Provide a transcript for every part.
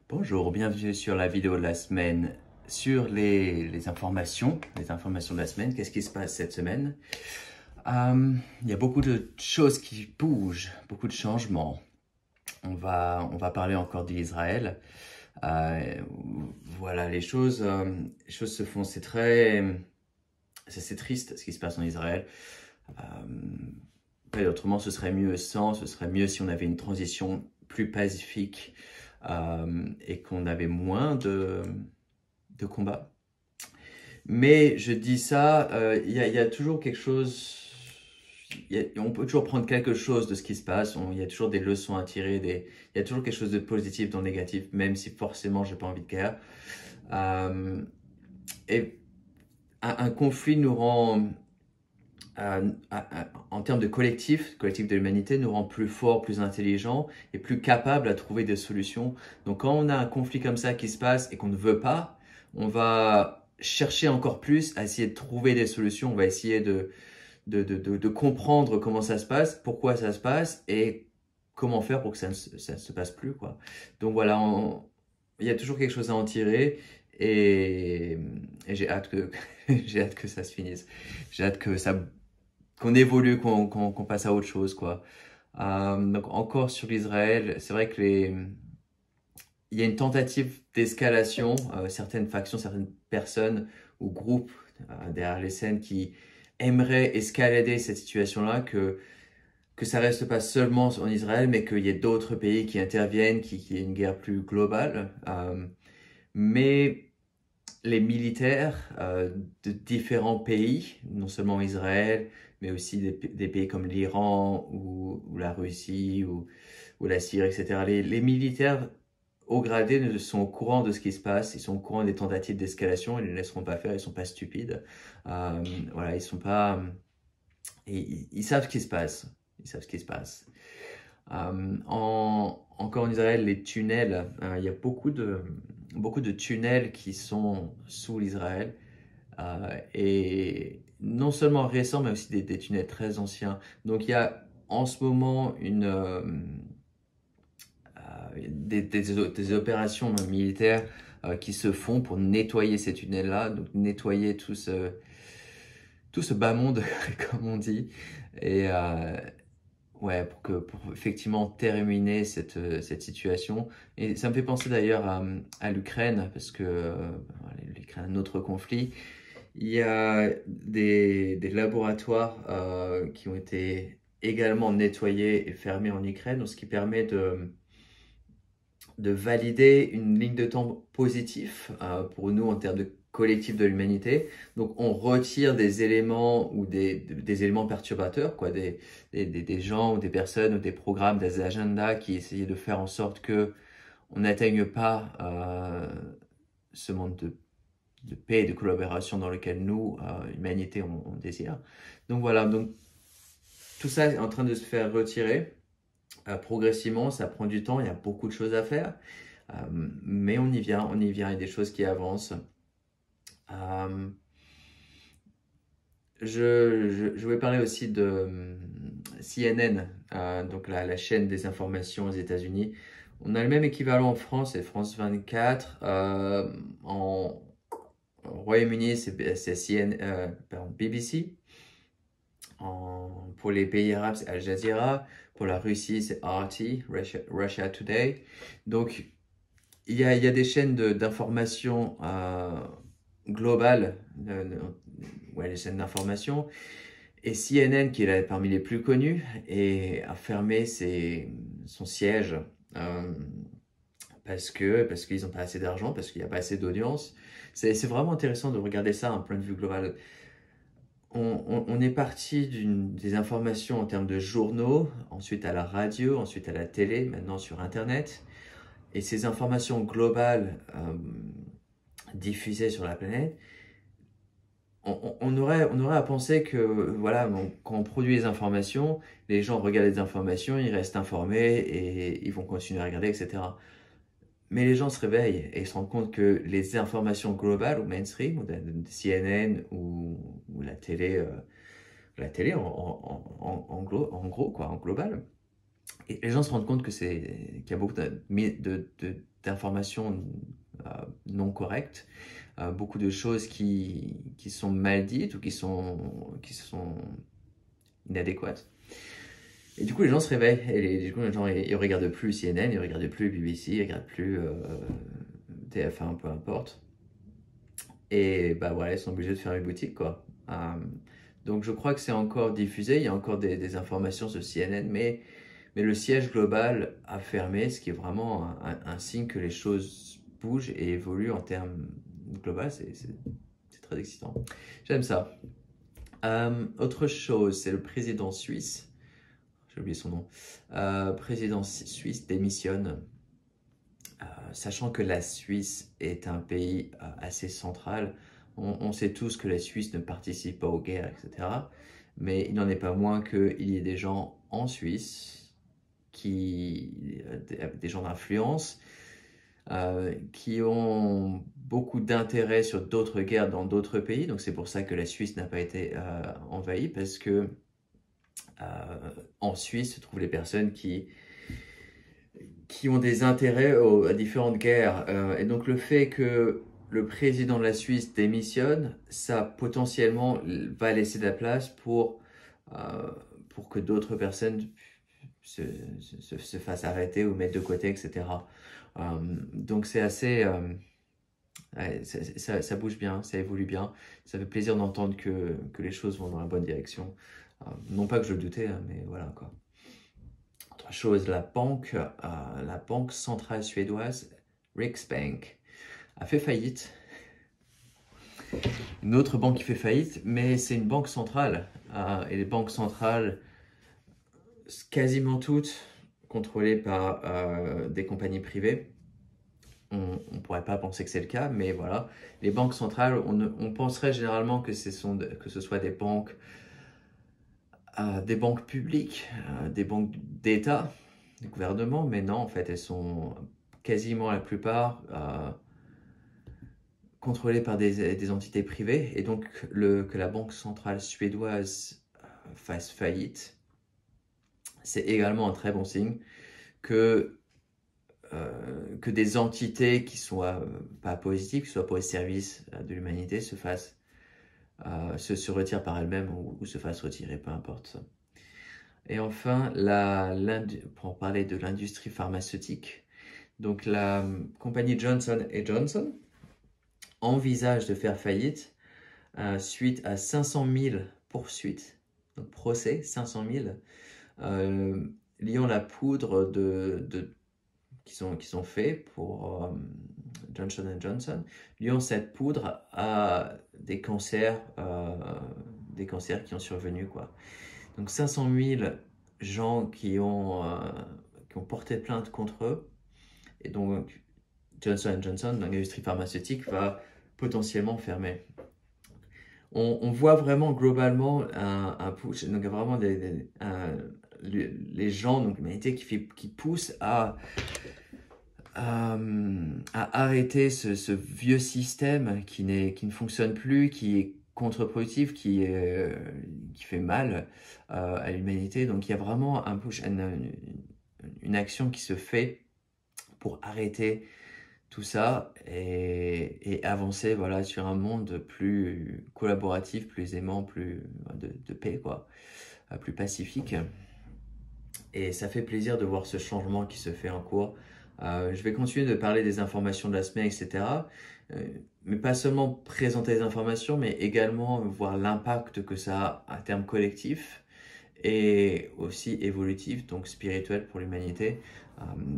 Bonjour, bienvenue sur la vidéo de la semaine sur les informations de la semaine. Qu'est-ce qui se passe cette semaine? Il y a beaucoup de choses qui bougent, beaucoup de changements. On va parler encore d'Israël. Voilà, les choses se font, c'est triste ce qui se passe en Israël. Autrement, ce serait mieux si on avait une transition plus pacifique et qu'on avait moins de combats. Mais je dis ça, il y a toujours quelque chose, on peut toujours prendre quelque chose de ce qui se passe, il y a toujours des leçons à tirer, il y a toujours quelque chose de positif dans le négatif, même si forcément j'ai pas envie de guerre. Et un conflit nous rend, en termes de collectif de l'humanité, nous rend plus forts, plus intelligents et plus capables à trouver des solutions. Donc quand on a un conflit comme ça qui se passe et qu'on ne veut pas, on va chercher encore plus à essayer de trouver des solutions, on va essayer de comprendre comment ça se passe, pourquoi ça se passe et comment faire pour que ça ne se passe plus, quoi. Donc voilà, il y a toujours quelque chose à en tirer et j'ai hâte que ça se finisse. J'ai hâte qu'on évolue, qu'on passe à autre chose, quoi. Donc encore sur l'Israël, c'est vrai que il y a une tentative d'escalation, certaines factions, certaines personnes ou groupes derrière les scènes qui aimeraient escalader cette situation-là, que ça reste pas seulement en Israël, mais qu'il y ait d'autres pays qui interviennent, qu'il y ait une guerre plus globale. Mais les militaires de différents pays, non seulement Israël, mais aussi des pays comme l'Iran ou la Russie ou la Syrie, etc. Les militaires haut gradés sont au courant de ce qui se passe, ils sont au courant des tentatives d'escalation, ils ne les laisseront pas faire, ils ne sont pas stupides. Voilà, ils sont pas... Ils savent ce qui se passe. Ils savent ce qui se passe. Encore en Israël, les tunnels, il y a beaucoup de tunnels qui sont sous l'Israël et non seulement récents, mais aussi des tunnels très anciens. Donc il y a en ce moment des opérations militaires qui se font pour nettoyer ces tunnels-là, donc nettoyer tout ce bas monde, comme on dit, et ouais, pour effectivement terminer cette situation. Et ça me fait penser d'ailleurs à l'Ukraine, parce que l'Ukraine, un autre conflit. Il y a des laboratoires qui ont été également nettoyés et fermés en Ukraine, ce qui permet de valider une ligne de temps positive pour nous en termes de collectif de l'humanité. Donc on retire des éléments ou des éléments perturbateurs, quoi, des gens ou des personnes ou des programmes, des agendas qui essayaient de faire en sorte que on n'atteigne pas ce monde de paix et de collaboration dans lequel nous, humanité, on désire. Donc voilà, donc tout ça est en train de se faire retirer progressivement, ça prend du temps, il y a beaucoup de choses à faire, mais on y vient, il y a des choses qui avancent. Je vais parler aussi de CNN, donc la chaîne des informations aux États-Unis. On a le même équivalent en France, c'est France 24. En Royaume-Uni, c'est BBC. Pour les pays arabes, c'est Al Jazeera. Pour la Russie, c'est RT, Russia Today. Donc, il y a des chaînes d'information globales, ouais, les chaînes d'information. Et CNN, qui est parmi les plus connus, a fermé son siège parce qu'ils n'ont pas assez d'argent, parce qu'il n'y a pas assez d'audience. C'est vraiment intéressant de regarder ça d'un point de vue global. On est parti des informations en termes de journaux, ensuite à la radio, ensuite à la télé, maintenant sur Internet. Et ces informations globales diffusées sur la planète, on aurait à penser que voilà, quand on produit les informations, les gens regardent les informations, ils restent informés et ils vont continuer à regarder, etc. Mais les gens se réveillent et ils se rendent compte que les informations globales ou mainstream, ou de CNN ou la télé en gros, quoi, en global, Et les gens se rendent compte qu'il y a beaucoup d'informations non correctes, beaucoup de choses qui sont mal dites ou qui sont inadéquates. Et du coup, les gens se réveillent. Et du coup, les gens, ils regardent plus CNN, ils regardent plus BBC, ils regardent plus TF1, peu importe. Et bah voilà, ils sont obligés de fermer les boutiques, quoi. Donc je crois que c'est encore diffusé, il y a encore des informations sur CNN, mais le siège global a fermé, ce qui est vraiment un signe que les choses bougent et évoluent en termes globaux. C'est très excitant. J'aime ça. Autre chose, c'est le président suisse. J'ai oublié son nom. Président suisse démissionne. Sachant que la Suisse est un pays assez central, on sait tous que la Suisse ne participe pas aux guerres, etc. Mais il n'en est pas moins qu'il y ait des gens en Suisse, des gens d'influence, qui ont beaucoup d'intérêt sur d'autres guerres dans d'autres pays. Donc c'est pour ça que la Suisse n'a pas été envahie, parce que en Suisse se trouvent les personnes qui ont des intérêts à différentes guerres. Et donc le fait que le président de la Suisse démissionne, ça potentiellement va laisser de la place pour que d'autres personnes se fassent arrêter ou mettre de côté, etc. Donc c'est assez... ouais, ça bouge bien, ça évolue bien. Ça fait plaisir d'entendre que les choses vont dans la bonne direction. Non pas que je le doutais, hein, mais voilà quoi. Autre chose, la banque centrale suédoise, Riksbank, a fait faillite. Une autre banque qui fait faillite, mais c'est une banque centrale. Et les banques centrales, quasiment toutes, contrôlées par des compagnies privées. On ne pourrait pas penser que c'est le cas, mais voilà. Les banques centrales, on penserait généralement que ce soit des banques publiques, des banques d'État, des gouvernements, mais non, en fait, elles sont quasiment la plupart contrôlées par des entités privées. Et donc, que la Banque centrale suédoise fasse faillite, c'est également un très bon signe que des entités qui soient pas positives, qui soient pour les services de l'humanité, se retirent par elles-mêmes ou se fassent retirer, peu importe. Et enfin, pour parler de l'industrie pharmaceutique, donc la compagnie Johnson & Johnson envisage de faire faillite suite à 500 000 poursuites, donc procès, 500 000, liant la poudre qu'ils ont fait pour Johnson & Johnson, liant cette poudre à des cancers qui ont survenu, quoi. Donc 500 000 gens qui ont porté plainte contre eux, et donc Johnson & Johnson, dans l'industrie pharmaceutique, va potentiellement fermer. On voit vraiment globalement un push, donc vraiment les gens, donc l'humanité qui poussent à arrêter ce vieux système qui ne fonctionne plus, qui est contre-productif, qui fait mal à l'humanité. Donc il y a vraiment un push, une action qui se fait pour arrêter tout ça et avancer, voilà, sur un monde plus collaboratif, plus aimant, plus de paix, quoi, plus pacifique. Et ça fait plaisir de voir ce changement qui se fait en cours. Je vais continuer de parler des informations de la semaine, etc. Mais pas seulement présenter les informations, mais également voir l'impact que ça a à terme collectif et aussi évolutif, donc spirituel pour l'humanité.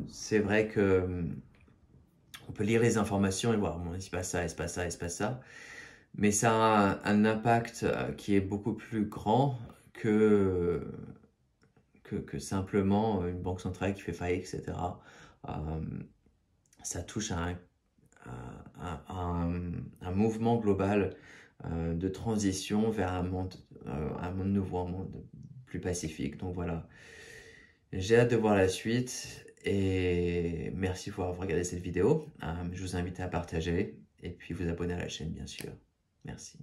C'est vrai que on peut lire les informations et voir, bon, il se passe ça, il se passe ça, il se passe ça. Mais ça a un impact qui est beaucoup plus grand que simplement une banque centrale qui fait faillite, etc. Ça touche à un mouvement global de transition vers un monde nouveau, un monde plus pacifique. Donc voilà, j'ai hâte de voir la suite et merci pour avoir regardé cette vidéo. Je vous invite à partager et puis vous abonner à la chaîne, bien sûr. Merci.